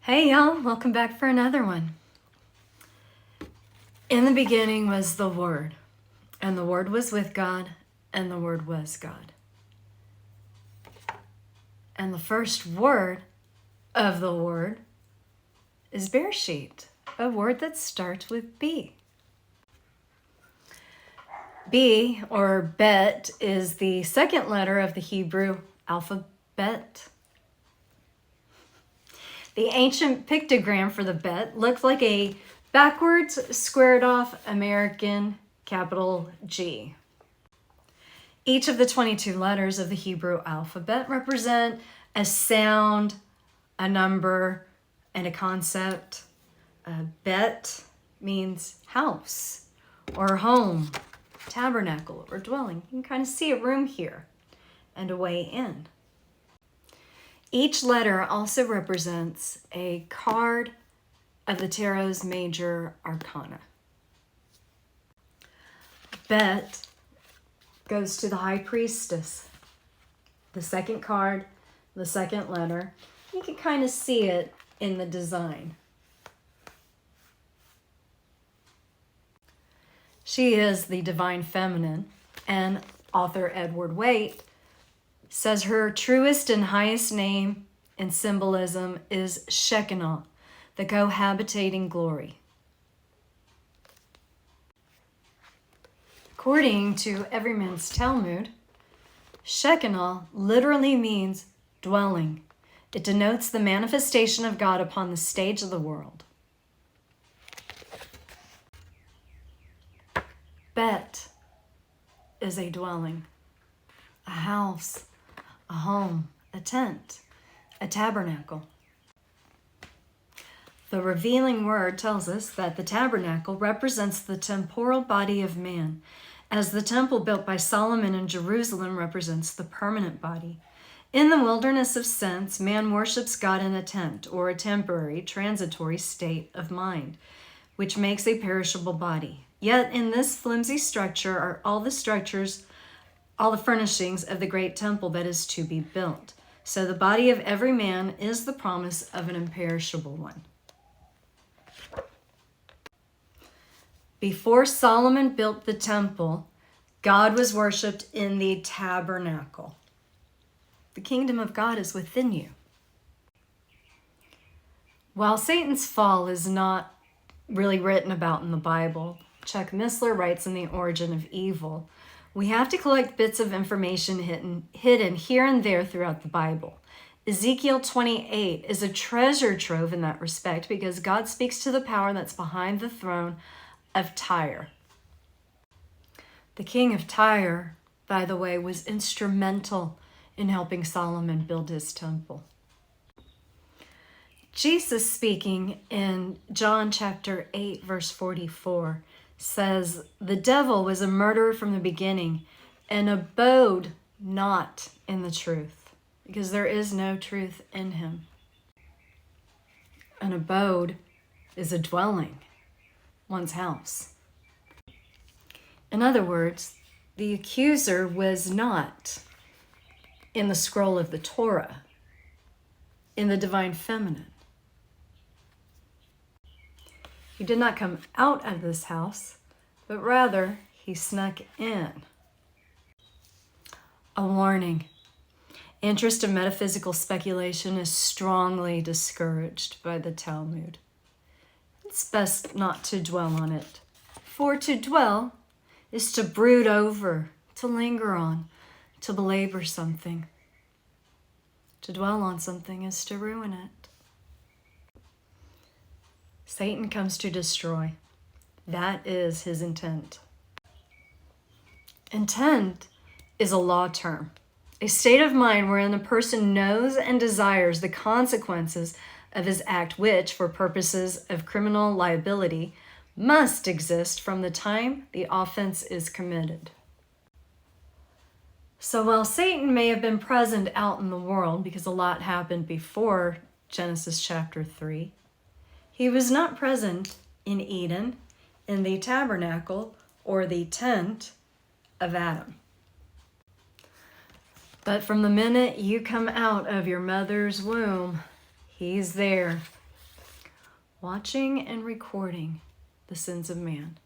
Hey y'all, welcome back for another one. In the beginning was the Word, and the Word was with God, and the Word was God. And the first word of the Word is Bereshit, a word that starts with B. B, or Bet, is the second letter of the Hebrew alphabet. The ancient pictogram for the Bet looked like a backwards squared off American capital G. Each of the 22 letters of the Hebrew alphabet represent a sound, a number, and a concept. Bet means house or home, tabernacle or dwelling. You can kind of see a room here and a way in. Each letter also represents a card of the Tarot's major arcana. Bet goes to the High Priestess. The second card, the second letter. You can kind of see it in the design. She is the divine feminine, and author Edward Waite says her truest and highest name and symbolism is Sheckinaw, the cohabitating glory. According to Everyman's Talmud, Sheckinaw literally means dwelling. It denotes the manifestation of God upon the stage of the world. Bet is a dwelling, a house, a home, a tent, a tabernacle. The revealing word tells us that the tabernacle represents the temporal body of man, as the temple built by Solomon in Jerusalem represents the permanent body. In the wilderness of sense, man worships God in a tent, or a temporary, transitory state of mind, which makes a perishable body. Yet in this flimsy structure are all the furnishings of the great temple that is to be built. So the body of every man is the promise of an imperishable one. Before Solomon built the temple, God was worshipped in the tabernacle. The kingdom of God is within you. While Satan's fall is not really written about in the Bible, Chuck Missler writes in The Origin of Evil, we have to collect bits of information hidden here and there throughout the Bible. Ezekiel 28 is a treasure trove in that respect because God speaks to the power that's behind the throne of Tyre. The king of Tyre, by the way, was instrumental in helping Solomon build his temple. Jesus, speaking in John chapter 8, verse 44, says, "The devil was a murderer from the beginning and abode not in the truth, because there is no truth in him." An abode is a dwelling, one's house. In other words, the accuser was not in the scroll of the Torah, in the divine feminine. He did not come out of this house, but rather he snuck in. A warning. Interest in metaphysical speculation is strongly discouraged by the Talmud. It's best not to dwell on it. For to dwell is to brood over, to linger on, to belabor something. To dwell on something is to ruin it. Satan comes to destroy. That is his intent. Intent is a law term, a state of mind wherein a person knows and desires the consequences of his act, which, for purposes of criminal liability, must exist from the time the offense is committed. So while Satan may have been present out in the world, because a lot happened before Genesis chapter 3, he was not present in Eden, in the tabernacle, or the tent of Adam. But from the minute you come out of your mother's womb, he's there, watching and recording the sins of man.